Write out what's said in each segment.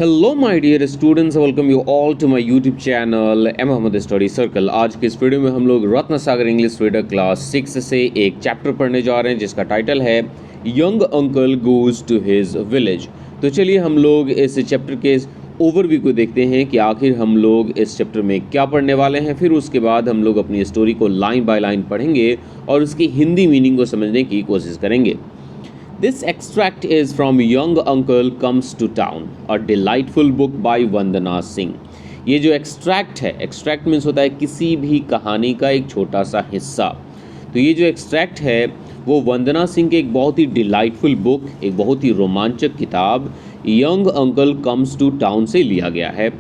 Hello my dear students, welcome you all to my YouTube channel M Ahmad study circle. आज के इस video में हम लोग Ratna Sagar English reader class 6 से एक चैप्टर पढ़ने जा रहे हैं जिसका टाइटल है young uncle goes to his village. तो चलिए हम लोग इस चैप्टर के ओवरव्यू को देखते हैं कि आखिर हम लोग इस चैप्टर में क्या पढ़ने वाले हैं। फिर उसके बाद हम लोग अपनी स्टोरी को लाइन बाय लाइन पढ़ेंगे और उसकी हिंदी मीनिंग को समझने की कोशिश करेंगे। This extract is from Young Uncle Comes to Town, a delightful book by Vandana Singh। ये जो एक्सट्रैक्ट है, एक्सट्रैक्ट मीन्स होता है किसी भी कहानी का एक छोटा सा हिस्सा। तो ये जो एक्सट्रैक्ट है वो वंदना सिंह के एक बहुत ही डिलाइटफुल बुक, एक बहुत ही रोमांचक किताब young uncle comes to town से लिया गया है।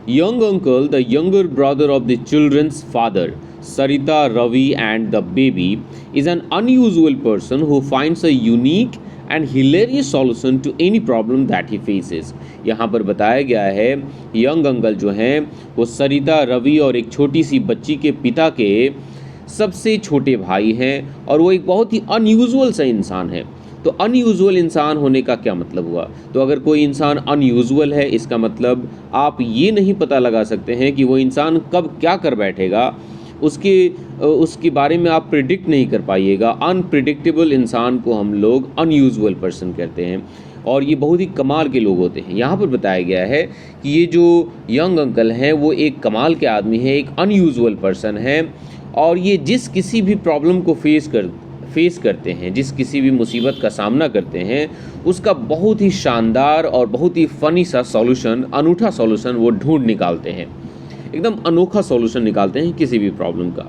Young uncle, the younger brother of the children's father Sarita, Ravi and the baby, is an unusual person who finds a unique and hilarious solution to any problem that he faces। यहाँ पर बताया गया है young uncle जो हैं वो सरिता, रवि और एक छोटी सी बच्ची के पिता के सबसे छोटे भाई हैं और वो एक बहुत ही अनयूजुअल सा इंसान है। तो अनयूजुअल इंसान होने का क्या मतलब हुआ? तो अगर कोई इंसान अनयूजुअल है इसका मतलब आप ये नहीं पता लगा सकते हैं कि वो इंसान कब क्या कर बैठेगा, उसके बारे में आप प्रिडिक्ट नहीं कर पाइएगा। अनप्रिडिक्टेबल इंसान को हम लोग अनयूजुअल पर्सन कहते हैं और ये बहुत ही कमाल के लोग होते हैं। यहाँ पर बताया गया है कि ये जो यंग अंकल हैं वो एक कमाल के आदमी हैं, एक अनयूजुअल पर्सन है और ये जिस किसी भी प्रॉब्लम को फेस करते हैं, जिस किसी भी मुसीबत का सामना करते हैं, उसका बहुत ही शानदार और बहुत ही फ़नी सा सॉल्यूशन, अनूठा सॉल्यूशन वो ढूंढ निकालते हैं। एकदम अनोखा सॉल्यूशन निकालते हैं किसी भी प्रॉब्लम का।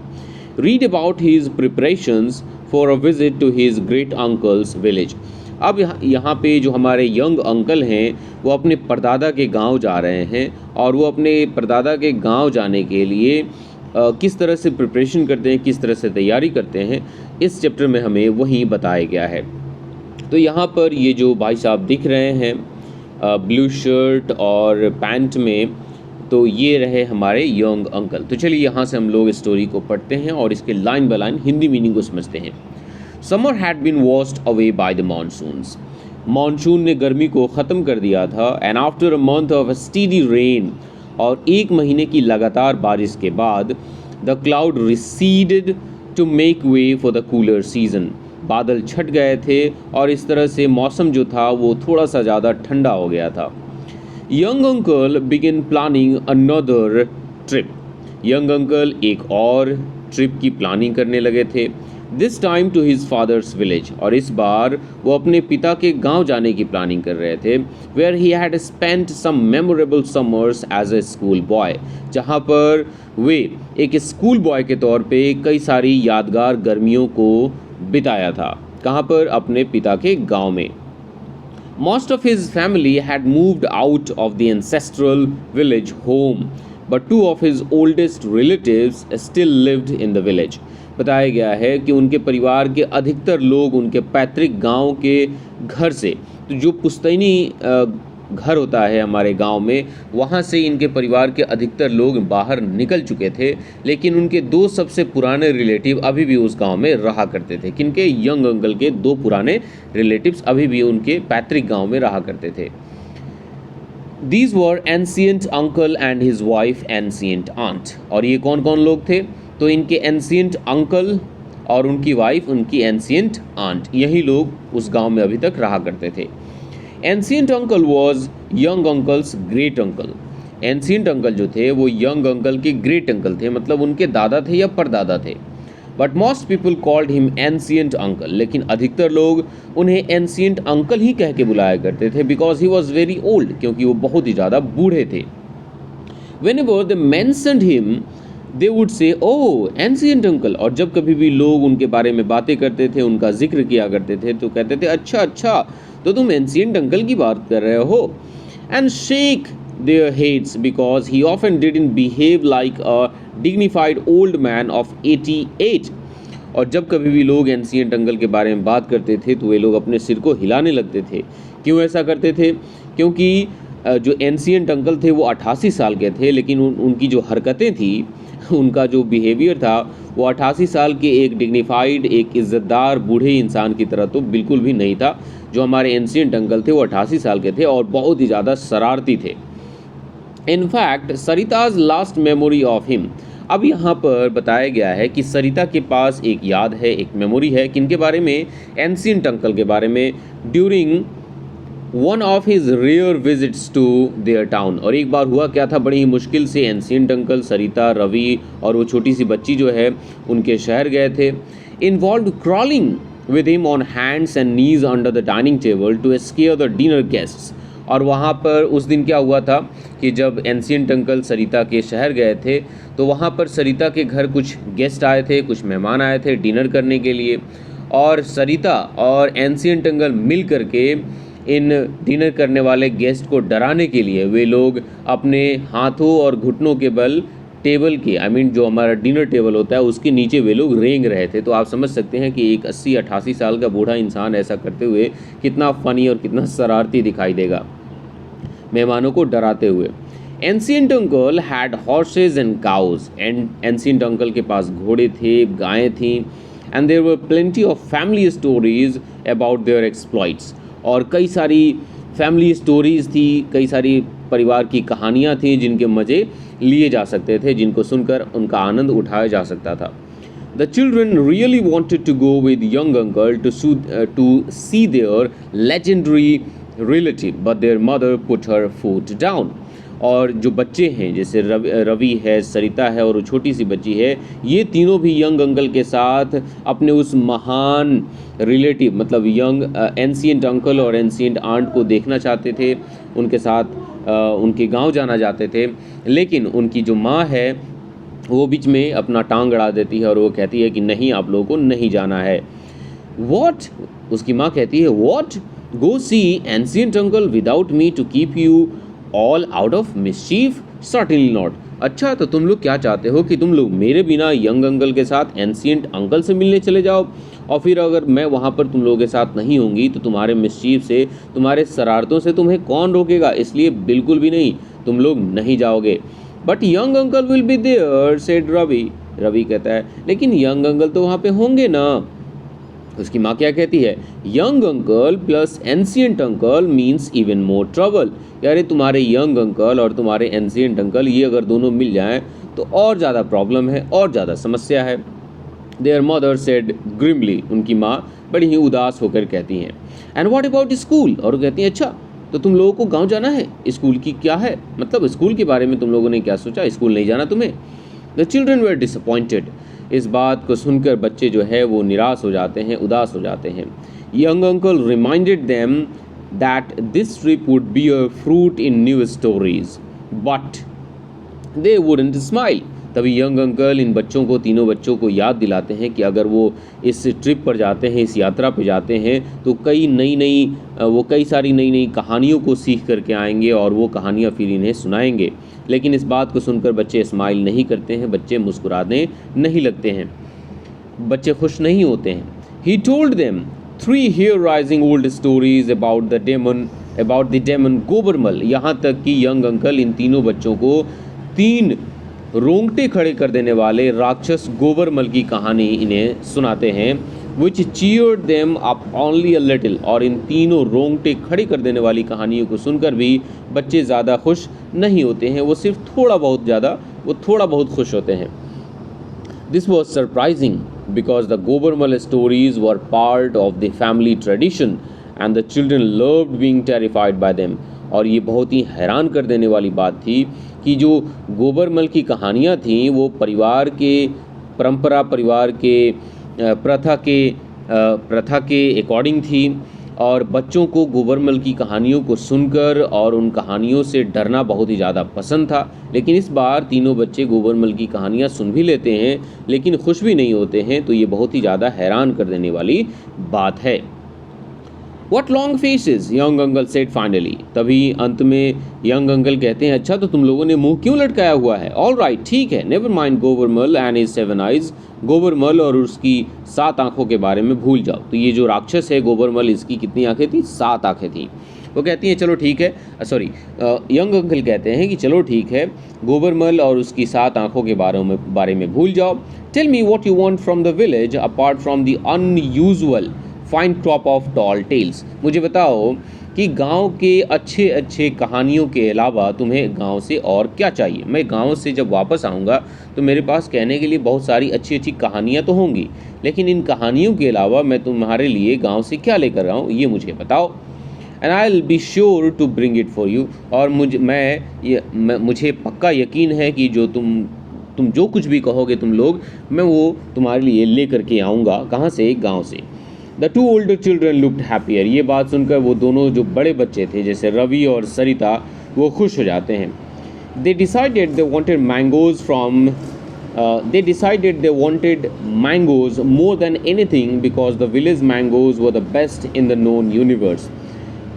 Read about his preparations for a visit to his great uncle's village. अब यहाँ पे जो हमारे यंग अंकल हैं वो अपने परदादा के गांव जा रहे हैं और वो अपने परदादा के गांव जाने के लिए किस तरह से प्रिपरेशन करते हैं, किस तरह से तैयारी करते हैं, इस चैप्टर में हमें वही बताया गया है। तो यहाँ पर ये जो भाई साहब दिख रहे हैं ब्लू शर्ट और पैंट में, तो ये रहे हमारे यंग अंकल। तो चलिए यहाँ से हम लोग स्टोरी को पढ़ते हैं और इसके line by line Hindi meaning को समझते हैं। Summer had been washed away by the monsoons. Monsoon ने गर्मी को ख़त्म कर दिया था। And after a month of steady rain, और एक महीने की लगातार बारिश के बाद, the cloud receded to make way for the cooler season. बादल छट गए थे और इस तरह से मौसम जो था वो थोड़ा सा ज़्यादा ठंडा हो गया था। Young uncle begin planning another trip. Young uncle एक और ट्रिप की प्लानिंग करने लगे थे। This time to his father's village, और इस बार वो अपने पिता के गांव जाने की प्लानिंग कर रहे थे। Where he had spent some memorable summers as a school boy, जहाँ पर वे एक स्कूल बॉय के तौर पे कई सारी यादगार गर्मियों को बिताया था। कहाँ पर? अपने पिता के गांव में। Most of his family had moved out of the ancestral village home, but two of his oldest relatives still lived in the village। बताया गया है कि उनके परिवार के अधिकतर लोग उनके पैतृक गांव के घर से, तो जो पुश्तैनी घर होता है हमारे गांव में, वहां से इनके परिवार के अधिकतर लोग बाहर निकल चुके थे, लेकिन उनके दो सबसे पुराने रिलेटिव अभी भी उस गांव में रहा करते थे। किनके? यंग अंकल के दो पुराने रिलेटिव्स अभी भी उनके पैतृक गांव में रहा करते थे। These were ancient uncle and his wife ancient aunt. और ये कौन कौन लोग थे? तो इनके एंशिएंट अंकल और उनकी वाइफ, उनकी एंशिएंट आंट, यही लोग उस गाँव में अभी तक रहा करते थे। Ancient uncle was young uncle's great uncle. Ancient uncle जो थे वो यंग अंकल के ग्रेट अंकल थे, मतलब उनके दादा थे या परदादा थे। But most people called him ancient uncle, लेकिन अधिकतर लोग उन्हें एंशिएंट अंकल ही कह के बुलाया करते थे, because he was very old, क्योंकि वो बहुत ही ज़्यादा बूढ़े थे। Whenever they mentioned him they would say oh ancient uncle, और जब कभी भी लोग उनके बारे में बातें करते थे, उनका जिक्र किया करते थे, तो कहते थे अच्छा अच्छा, तो तुम एंशिएंट अंकल की बात कर रहे हो। And shake their heads because he often didn't behave like a dignified old man of 88। और जब कभी भी लोग एंशिएंट अंकल के बारे में बात करते थे तो वे लोग अपने सिर को हिलाने लगते थे। क्यों ऐसा करते थे? क्योंकि जो एंशिएंट अंकल थे वो 88 साल के थे, लेकिन उनकी जो हरकतें थी, उनका जो बिहेवियर था, वो 88 साल के एक डिग्निफाइड, एक इज़्ज़तदार बूढ़े इंसान की तरह तो बिल्कुल भी नहीं था। जो हमारे एंशिएंट अंकल थे वो 88 साल के थे और बहुत ही ज़्यादा शरारती थे। In fact Sarita's last memory of him, अब यहाँ पर बताया गया है कि सरिता के पास एक याद है, एक मेमोरी है, किनके बारे में? एंशिएंट अंकल के बारे में। During one of his rare visits to their town, और एक बार हुआ क्या था, बड़ी ही मुश्किल से एंशिएंट अंकल, सरिता, रवि और वो छोटी सी बच्ची जो है उनके शहर गए थे। Involve crawling with him on hands and knees under the dining table to scare the dinner guests। और वहाँ पर उस दिन क्या हुआ था कि जब एंशिएंट अंकल सरिता के शहर गए थे तो वहाँ पर सरिता के घर कुछ गेस्ट आए थे, कुछ मेहमान आए थे डिनर करने के लिए, और सरिता और एंशिएंट अंकल मिल करके इन डिनर करने वाले गेस्ट को डराने के लिए वे लोग अपने हाथों और घुटनों के बल टेबल की, जो हमारा डिनर टेबल होता है उसके नीचे वे लोग रेंग रहे थे। तो आप समझ सकते हैं कि एक 80-88 साल का बूढ़ा इंसान ऐसा करते हुए कितना फ़नी और कितना शरारती दिखाई देगा, मेहमानों को डराते हुए। Ancient uncle had horses and cows, and ancient uncle के पास घोड़े थे, गायें थीं, and there were plenty of family stories about their exploits, और कई सारी फैमिली स्टोरीज़ थी, कई सारी परिवार की कहानियाँ थीं जिनके मज़े लिए जा सकते थे, जिनको सुनकर उनका आनंद उठाया जा सकता था। The children really wanted to go with young uncle to see their legendary relative, but their mother put her foot down। और जो बच्चे हैं जैसे रवि है, सरिता है और वो छोटी सी बच्ची है, ये तीनों भी यंग अंकल के साथ अपने उस महान रिलेटिव मतलब यंग एंशिएंट अंकल और एंशिएंट आंट को देखना चाहते थे, उनके साथ उनके गांव जाना चाहते थे, लेकिन उनकी जो माँ है वो बीच में अपना टांग अड़ा देती है और वो कहती है कि नहीं, आप लोगों को नहीं जाना है। What? उसकी माँ कहती है What? Go see ancient uncle without me to keep you all out of mischief? Certainly not। अच्छा, तो तुम लोग क्या चाहते हो कि तुम लोग मेरे बिना यंग अंकल के साथ एंशिएंट अंकल से मिलने चले जाओ, और फिर अगर मैं वहाँ पर तुम लोगों के साथ नहीं होंगी तो तुम्हारे मिस्चीफ से, तुम्हारे शरारतों से तुम्हें कौन रोकेगा? इसलिए बिल्कुल भी नहीं, तुम लोग नहीं जाओगे। But young uncle will be there said Ravi. Ravi कहता है लेकिन यंग अंकल तो वहाँ पे होंगे ना। उसकी माँ क्या कहती है? Young uncle plus ancient uncle means even more trouble. यार तुम्हारे यंग अंकल और तुम्हारे एंशिएंट अंकल ये अगर दोनों मिल जाएं तो और ज़्यादा प्रॉब्लम है, और ज़्यादा समस्या है। देयर मदर सेड ग्रिमली, उनकी माँ बड़ी ही उदास होकर कहती हैं। And what about school? और वो कहती हैं अच्छा तो तुम लोगों को गांव जाना है, स्कूल की क्या है, मतलब स्कूल के बारे में तुम लोगों ने क्या सोचा, स्कूल नहीं जाना तुम्हें? The children were disappointed. इस बात को सुनकर बच्चे जो है वो निराश हो जाते हैं, उदास हो जाते हैं। Young uncle reminded them that this trip would be a fruit in new stories but they wouldn't smile. तभी यंग अंकल इन बच्चों को, तीनों बच्चों को याद दिलाते हैं कि अगर वो इस ट्रिप पर जाते हैं, इस यात्रा पर जाते हैं तो कई सारी नई नई कहानियों को सीख करके आएंगे और वो कहानियाँ फिर इन्हें सुनाएंगे। लेकिन इस बात को सुनकर बच्चे स्माइल नहीं करते हैं, बच्चे मुस्कुराने नहीं लगते हैं, बच्चे खुश नहीं होते हैं। He told them 3 hair rising old stories about the demon गोबरमल। यहाँ तक कि यंग अंकल इन तीनों बच्चों को 3 रोंगटे खड़े कर देने वाले राक्षस गोबरमल की कहानी इन्हें सुनाते हैं, which cheered them up only a little। और इन तीनों रोंगटे खड़े कर देने वाली कहानियों को सुनकर भी बच्चे ज़्यादा खुश नहीं होते हैं, वो सिर्फ थोड़ा बहुत खुश होते हैं। This was surprising because the Gobarmal stories were part of the family tradition and the children loved being terrified by them। और ये बहुत ही हैरान कर देने वाली बात थी कि जो गोबरमल की कहानियाँ थीं वो परिवार के परंपरा, परिवार के प्रथा के अकॉर्डिंग थी, और बच्चों को गोबरमल की कहानियों को सुनकर और उन कहानियों से डरना बहुत ही ज़्यादा पसंद था। लेकिन इस बार तीनों बच्चे गोबरमल की कहानियाँ सुन भी लेते हैं लेकिन खुश भी नहीं होते हैं, तो ये बहुत ही ज़्यादा हैरान कर देने वाली बात है। What long faces? Young uncle said finally। तभी अंत में यंग अंकल कहते हैं अच्छा तो तुम लोगों ने मुंह क्यों लटकाया हुआ है? All right, ठीक है, never mind गोबरमल and his 7 eyes। गोबरमल और उसकी 7 आंखों के बारे में भूल जाओ। तो ये जो राक्षस है गोबरमल, इसकी कितनी आंखें थी? 7 आंखें थी। वो कहती हैं चलो ठीक है, यंग अंकल कहते हैं कि चलो ठीक है, गोबरमल और उसकी 7 आंखों के बारे में भूल जाओ। Tell me what you want from the village apart from the unusual fine crop of tall tales. मुझे बताओ कि गांव के अच्छे अच्छे कहानियों के अलावा तुम्हें गांव से और क्या चाहिए। मैं गांव से जब वापस आऊँगा तो मेरे पास कहने के लिए बहुत सारी अच्छी अच्छी कहानियाँ तो होंगी, लेकिन इन कहानियों के अलावा मैं तुम्हारे लिए गांव से क्या लेकर आऊँ ये मुझे बताओ। And I will be sure to bring it for you. और मुझे पक्का यकीन है कि जो तुम जो कुछ भी कहोगे तुम लोग, मैं वो तुम्हारे लिए ले करके आऊँगा। कहाँ से? गाँव से। The two older children looked happier. ये बात सुनकर वो दोनों जो बड़े बच्चे थे जैसे रवि और सरिता, वो खुश हो जाते हैं। They decided they wanted mangoes more than anything because the village mangoes were the best in the known universe.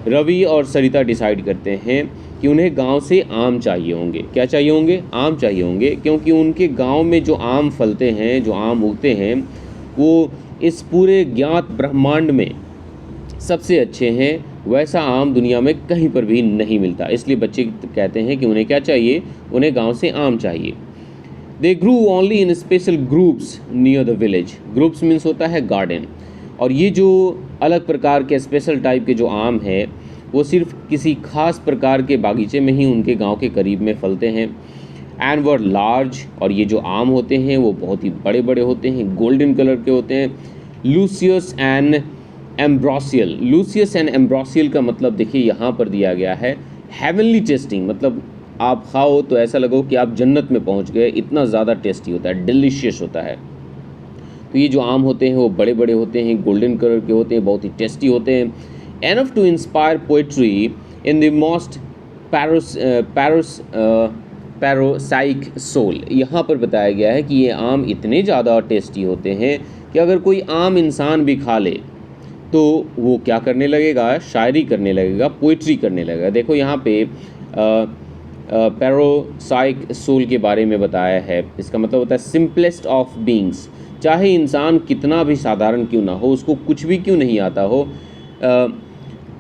Ravi और सरिता डिसाइड करते हैं कि उन्हें गांव से आम चाहिए होंगे। क्या चाहिए होंगे? आम चाहिए होंगे, क्योंकि उनके गांव में जो आम फलते हैं, जो आम उगते हैं, वो इस पूरे ज्ञात ब्रह्मांड में सबसे अच्छे हैं। वैसा आम दुनिया में कहीं पर भी नहीं मिलता। इसलिए बच्चे कहते हैं कि उन्हें क्या चाहिए? उन्हें गांव से आम चाहिए। They grew only in special groups near the village. Groups means होता है गार्डन। और ये जो अलग प्रकार के स्पेशल टाइप के जो आम हैं, वो सिर्फ किसी खास प्रकार के बागीचे में ही उनके गांव के करीब में फलते हैं। And were large. और ये जो आम होते हैं वो बहुत ही बड़े बड़े होते हैं, गोल्डन कलर के होते हैं। Luscious and ambrosial. Luscious and ambrosial का मतलब देखिए यहाँ पर दिया गया है हेवनली टेस्टिंग, मतलब आप खाओ तो ऐसा लगो कि आप जन्नत में पहुँच गए, इतना ज़्यादा टेस्टी होता है, डिलीशियस होता है। तो ये जो आम होते हैं वो बड़े बड़े होते हैं, गोल्डन कलर के होते हैं, बहुत ही टेस्टी होते हैं। Enough to inspire poetry in the most prosaic soul. यहाँ पर बताया गया है कि ये आम इतने ज़्यादा टेस्टी होते हैं कि अगर कोई आम इंसान भी खा ले तो वो क्या करने लगेगा? शायरी करने लगेगा, पोइट्री करने लगेगा। देखो यहाँ पे पैरोसाइक सोल के बारे में बताया है। इसका मतलब होता है सिंपलेस्ट ऑफ बीइंग्स। चाहे इंसान कितना भी साधारण क्यों ना हो, उसको कुछ भी क्यों नहीं आता हो,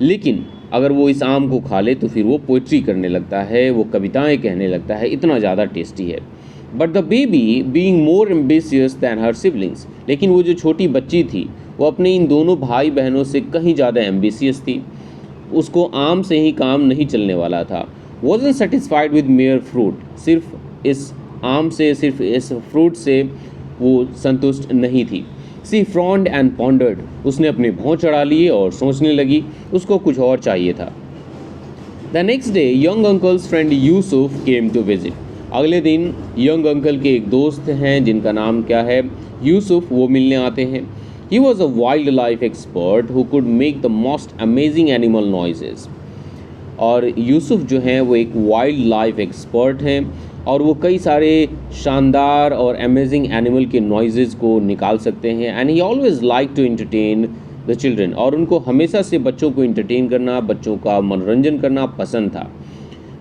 लेकिन अगर वो इस आम को खा ले तो फिर वो पोइट्री करने लगता है, वो कविताएं कहने लगता है, इतना ज़्यादा टेस्टी है। But the baby being more ambitious than her siblings. लेकिन वो जो छोटी बच्ची थी वो अपने इन दोनों भाई बहनों से कहीं ज़्यादा एम्बिशियस थी। उसको आम से ही काम नहीं चलने वाला था। Wasn't satisfied with mayor fruit. सिर्फ इस आम से, सिर्फ इस फ्रूट से वो संतुष्ट नहीं थी। सी फ्रॉन्ड एंड पॉन्डर्ड। उसने अपने भौं चढ़ा लिए और सोचने लगी, उसको कुछ और चाहिए था। The next day young uncle's friend Yusuf came to visit. अगले दिन यंग अंकल के एक दोस्त हैं जिनका नाम क्या है? यूसुफ, वो मिलने आते हैं। He was a wild life expert who could make the most amazing animal noises. और यूसुफ जो हैं वो एक वाइल्ड लाइफ एक्सपर्ट हैं और वो कई सारे शानदार और अमेजिंग एनिमल के नॉइजेस को निकाल सकते हैं। And he always like to entertain the children. और उनको हमेशा से बच्चों को एंटरटेन करना, बच्चों का मनोरंजन करना पसंद था।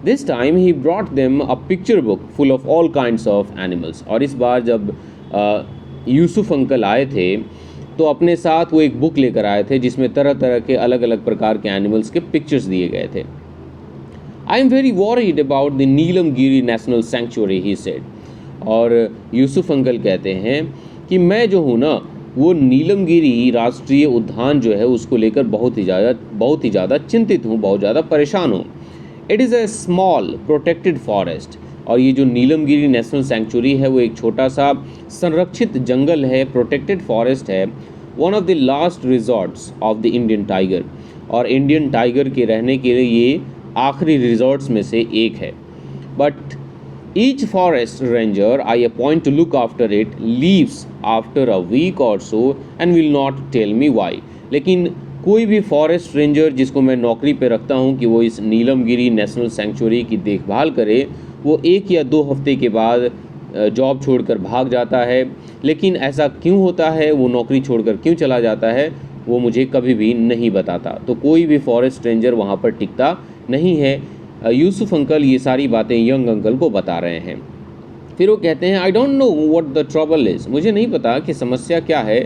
This time he brought them a picture book full of all kinds of animals. और इस बार जब यूसुफ अंकल आए थे तो अपने साथ वो एक बुक लेकर आए थे जिसमें तरह तरह के अलग अलग प्रकार के एनिमल्स के पिक्चर्स दिए गए थे। I am very worried about the Nilamgiri national sanctuary, he said. और यूसुफ अंकल कहते हैं कि मैं जो हूँ ना, वो नीलमगिरी राष्ट्रीय उद्यान जो है उसको लेकर बहुत ही ज़्यादा चिंतित हूँ, बहुत ज़्यादा परेशान हूँ। It is a small protected forest. और ये जो नीलमगिरी नेशनल सेंचुरी है वो एक छोटा सा संरक्षित जंगल है, प्रोटेक्टेड फॉरेस्ट है। One of the last resorts of the Indian tiger. और इंडियन टाइगर के रहने के लिए ये आखिरी रिजॉर्ट्स में से एक है। But each forest ranger I appoint to look after it leaves after a week और so and will not tell me why. लेकिन कोई भी फॉरेस्ट रेंजर जिसको मैं नौकरी पे रखता हूँ कि वो इस नीलमगिरी नेशनल सेंचुरी की देखभाल करे, वो 1 या 2 हफ्ते के बाद जॉब छोड़कर भाग जाता है। लेकिन ऐसा क्यों होता है, वो नौकरी छोड़कर क्यों चला जाता है, वो मुझे कभी भी नहीं बताता। तो कोई भी फॉरेस्ट रेंजर वहाँ पर टिकता नहीं है। यूसुफ अंकल ये सारी बातें यंग अंकल को बता रहे हैं। फिर वो कहते हैं I don't know what the trouble is. मुझे नहीं पता कि समस्या क्या है।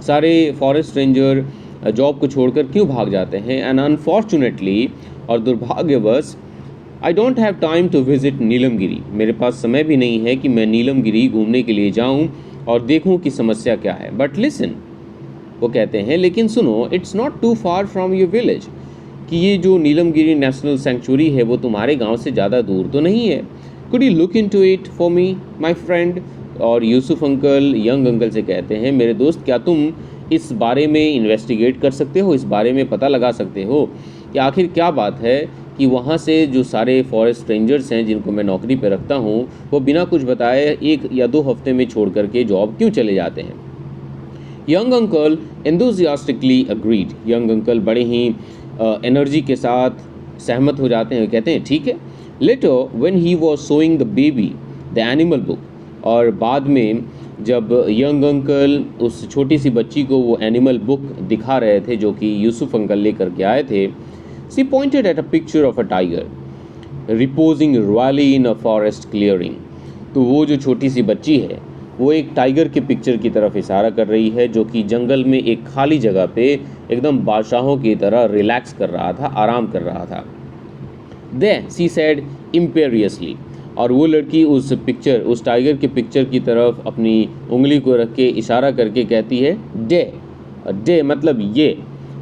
सारे फॉरेस्ट रेंजर जॉब को छोड़कर क्यों भाग जाते हैं। एंड अनफॉर्चुनेटली, और दुर्भाग्यवश, I don't have time to visit Nilamgiri, मेरे पास समय भी नहीं है कि मैं नीलमगिरी घूमने के लिए जाऊं और देखूं कि समस्या क्या है। बट लिसन, वो कहते हैं लेकिन सुनो, it's not too far from your village, कि ये जो नीलमगिरी नेशनल सेंचुरी है वो तुम्हारे गांव से ज़्यादा दूर तो नहीं है। Could you look into it for me my friend. और यूसुफ अंकल यंग अंकल से कहते हैं, मेरे दोस्त, क्या तुम इस बारे में इन्वेस्टिगेट कर सकते हो, इस बारे में पता लगा सकते हो कि आखिर क्या बात है कि वहाँ से जो सारे फॉरेस्ट रेंजर्स हैं जिनको मैं नौकरी पर रखता हूँ, वो बिना कुछ बताए 1 या 2 हफ्ते में छोड़ करके जॉब क्यों चले जाते हैं। Young uncle enthusiastically agreed, young uncle बड़े ही एनर्जी के साथ सहमत हो जाते हैं, कहते हैं ठीक है। Letter when he was showing the baby the animal book, और बाद में जब यंग अंकल उस छोटी सी बच्ची को वो एनिमल बुक दिखा रहे थे जो कि यूसुफ अंकल लेकर के आए थे, she pointed at a picture of a tiger reposing royally in a forest clearing. तो वो जो छोटी सी बच्ची है वो एक टाइगर के पिक्चर की तरफ इशारा कर रही है जो कि जंगल में एक खाली जगह पे एकदम बादशाहों की तरह रिलैक्स कर रहा था, आराम कर रहा था। दे सी सेड इम्पेरियसली, और वो लड़की उस पिक्चर, उस टाइगर के पिक्चर की तरफ अपनी उंगली को रख के इशारा करके कहती है डे। डे मतलब ये,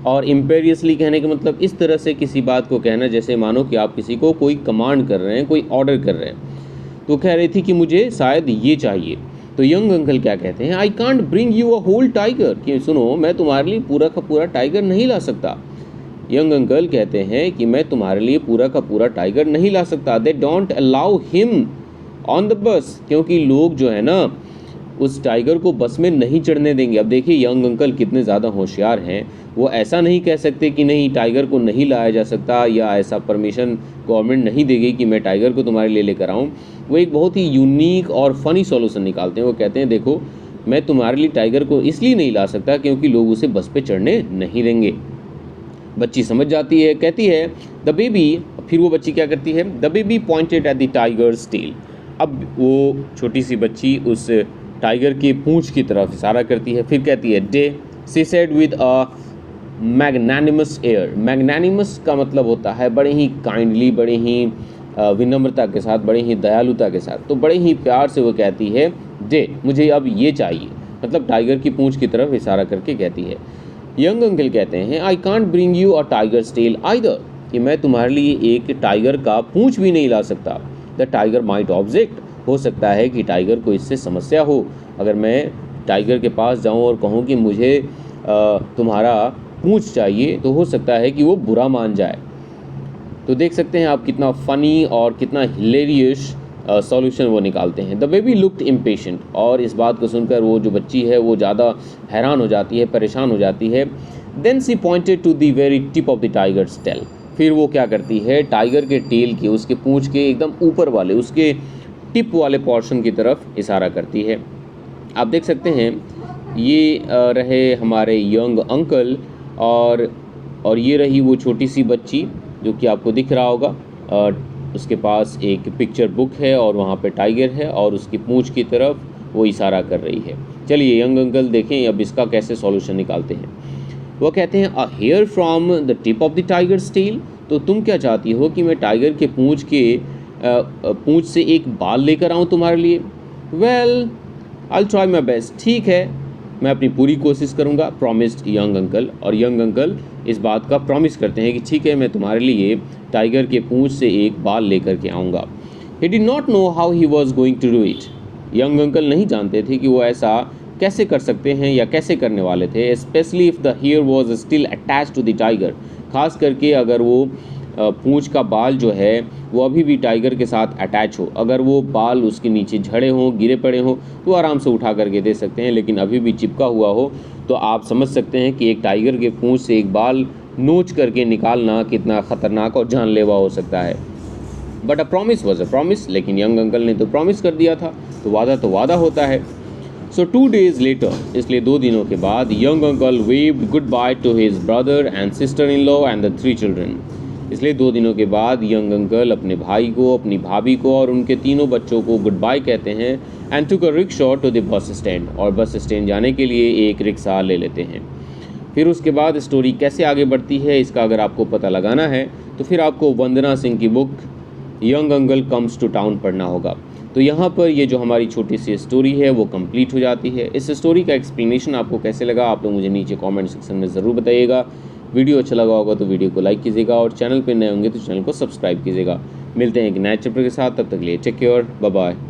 और इम्पेरियसली कहने का मतलब इस तरह से किसी बात को कहना जैसे मानो कि आप किसी को कोई कमांड कर रहे हैं, कोई ऑर्डर कर रहे हैं। तो कह रही थी कि मुझे शायद ये चाहिए। तो यंग अंकल क्या कहते हैं, I can't bring you a whole tiger, कि सुनो, मैं तुम्हारे लिए पूरा का पूरा टाइगर नहीं ला सकता। यंग अंकल कहते हैं कि मैं तुम्हारे लिए पूरा का पूरा टाइगर नहीं ला सकता। They don't allow him on the bus, क्योंकि लोग जो है ना उस टाइगर को बस में नहीं चढ़ने देंगे। अब देखिए यंग अंकल कितने ज़्यादा होशियार हैं, वो ऐसा नहीं कह सकते कि नहीं टाइगर को नहीं लाया जा सकता या ऐसा परमिशन गवर्नमेंट नहीं देगी कि मैं टाइगर को तुम्हारे लिए लेकर आऊँ। वो एक बहुत ही यूनिक और फ़नी सॉल्यूशन निकालते हैं। वो कहते हैं देखो, मैं तुम्हारे लिए टाइगर को इसलिए नहीं ला सकता क्योंकि लोग उसे बस पे चढ़ने नहीं देंगे। बच्ची समझ जाती है, कहती है द बेबी, फिर वो बच्ची क्या करती है, the baby pointed at the tiger's tail. अब वो छोटी सी बच्ची उस टाइगर की पूंछ की तरफ इशारा करती है, फिर कहती है day, she said with a magnanimous air. Magnanimous का मतलब होता है बड़े ही काइंडली, बड़े ही विनम्रता के साथ, बड़े ही दयालुता के साथ। तो बड़े ही प्यार से वो कहती है डे, मुझे अब ये चाहिए, मतलब टाइगर की पूंछ की तरफ इशारा करके कहती है। यंग अंकल कहते हैं I can't bring you a tiger's tail either, कि मैं तुम्हारे लिए एक टाइगर का पूंछ भी नहीं ला सकता। द टाइगर माइट ऑब्जेक्ट, हो सकता है कि टाइगर को इससे समस्या हो। अगर मैं टाइगर के पास जाऊं और कहूं कि मुझे तुम्हारा पूंछ चाहिए, तो हो सकता है कि वो बुरा मान जाए। तो देख सकते हैं आप कितना फ़नी और कितना हिलेरियस सॉल्यूशन वो निकालते हैं। द बेबी लुक्ड इम्पेशेंट, और इस बात को सुनकर वो जो बच्ची है वो ज़्यादा हैरान हो जाती है, परेशान हो जाती है। Then she pointed to the very tip of the tiger's tail, फिर वो क्या करती है, टाइगर के टेल के, उसके पूंछ के एकदम ऊपर वाले, उसके टिप वाले पोर्शन की तरफ इशारा करती है। आप देख सकते हैं ये रहे हमारे यंग अंकल, और ये रही वो छोटी सी बच्ची जो कि आपको दिख रहा होगा। उसके पास एक पिक्चर बुक है और वहाँ पे टाइगर है और उसकी पूंछ की तरफ वो इशारा कर रही है। चलिए यंग अंकल देखें अब इसका कैसे सॉल्यूशन निकालते हैं। वो कहते हैं a hair from the tip of the tiger's tail, तो तुम क्या चाहती हो कि मैं टाइगर के पूंछ से एक बाल लेकर आऊँ तुम्हारे लिए। Well I try my best, ठीक है मैं अपनी पूरी कोशिश करूँगा, प्रॉमिस्ड यंग अंकल। और यंग अंकल इस बात का प्रॉमिस करते हैं कि ठीक है मैं तुम्हारे लिए टाइगर के पूंछ से एक बाल लेकर के आऊँगा। He did not know how he was going to do it, young uncle नहीं जानते थे कि वो ऐसा कैसे कर सकते हैं या कैसे करने वाले थे। Specially if the hair was still attach to the tiger, खास करके अगर वो पूंछ का बाल जो है वो अभी भी टाइगर के साथ अटैच हो। अगर वो बाल उसके नीचे झड़े हों, गिरे पड़े हों, तो आराम से उठा करके दे सकते हैं, लेकिन अभी भी चिपका हुआ हो तो आप समझ सकते हैं कि एक टाइगर के पूंछ से एक बाल नोच करके निकालना कितना ख़तरनाक और जानलेवा हो सकता है। But a promise was a promise, लेकिन यंग अंकल ने तो प्रॉमिस कर दिया था, तो वादा होता है। सो 2 days लेटर, इसलिए 2 दिनों के बाद, young uncle waived good by two his brother and sister in law and the 3 children. इसलिए 2 दिनों के बाद यंग अंकल अपने भाई को, अपनी भाभी को और उनके 3 बच्चों को गुड बाय कहते हैं and took a rickshaw to the bus stand, और बस स्टैंड जाने के लिए एक रिक्शा ले लेते हैं। फिर उसके बाद स्टोरी कैसे आगे बढ़ती है इसका अगर आपको पता लगाना है तो फिर आपको वंदना सिंह की book young uncle comes to town पढ़ना होगा। तो यहाँ पर ये जो हमारी छोटी सी स्टोरी है वो कंप्लीट हो जाती है। इस स्टोरी का एक्सप्लेनेशन आपको कैसे लगा आप लोग मुझे नीचे कमेंट सेक्शन में ज़रूर बताइएगा। वीडियो अच्छा लगा होगा तो वीडियो को लाइक कीजिएगा और चैनल पर नए होंगे तो चैनल को सब्सक्राइब कीजिएगा। मिलते हैं एक नए चैप्टर के साथ, तब तक के लिए टेक केयर, बाय बाय।